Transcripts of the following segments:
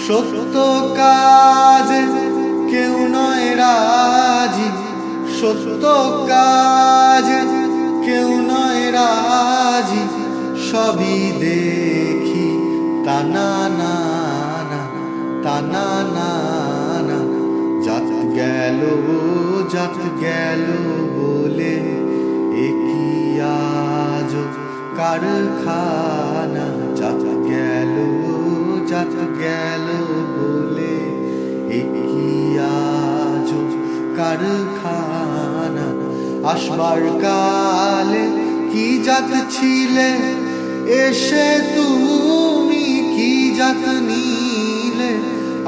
সত্য কাজে কেউ নয় রাজি, সত্য কাজে কেউ নয় রাজি, সবই দেখি তানা না না, তানা না না। জাত গেল জাত গেল বলে একই আজ কারখানা। জাত গেল জাত গেল বলে একই আজ কারখানা। আসবার কালে কি জাত ছিলে, এসে তুমি কি জাত নিলে।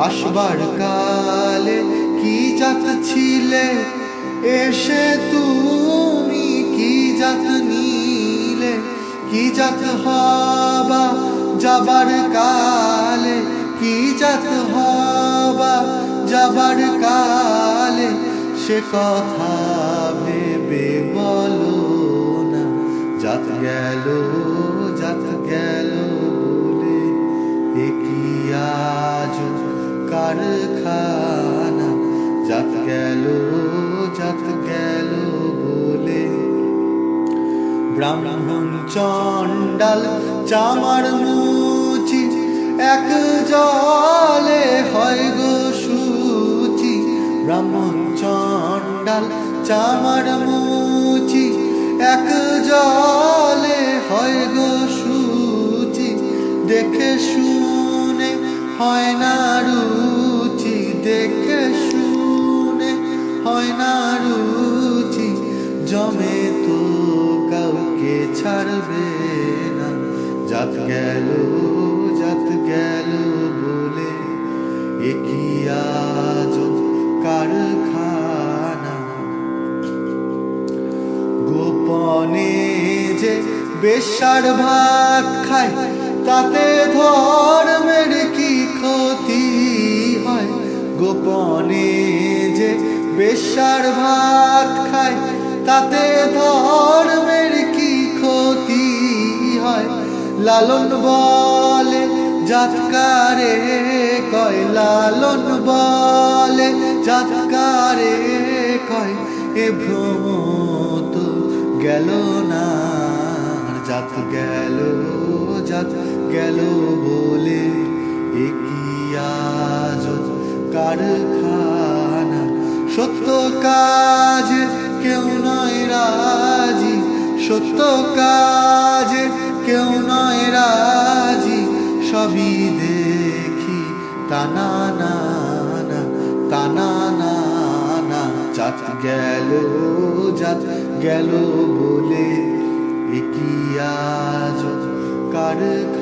আসবার কালে কি জাত ছিলে, এসে তুমি কি জাত নিলে। কি জাত হবা যাবার কালে, কি জাত হবা যাবার কালে, সে কথা ভেবে বলো না। জাত গেল জাত গেল বলে একই আজ কারখানা। জাত গেল জাত গেল বলে। ব্রাহ্মণ চণ্ডাল চামার মুচি, এক জলে হয় গো শুচি। ব্রাহ্মণ চণ্ডাল চামার মুচি, এক জলে হয় গো শুচি। দেখে শুনে হয় না রুচি, দেখে শুনে হয় না রুচি। জমে তো কাউকে ছাড়বে না। জাত গেল জাত গেল বলে একই আজ কারখানা। গোপনে যে বেশ্যার ভাত খায়, তাতে ধর্মের কি ক্ষতি হয়। গোপনে যে বেশ্যার ভাত খায়, তাতে ধর্মের কি ক্ষতি হয়। লালন বলে জাতকারে কয়, লালন বলে জাতকারে কয়, এ ভ্রম তো গেল না। জাত গেল জাত গেল বলে একই আজ কারখানা। সত্য কাজে কেউ নয় রাজি, সত্য কাজে কেউ নয় রাজি, সবই দেখি তানা না না, তানা না না। জাত গেল জাত গেল বলে একই আজ কারখানা।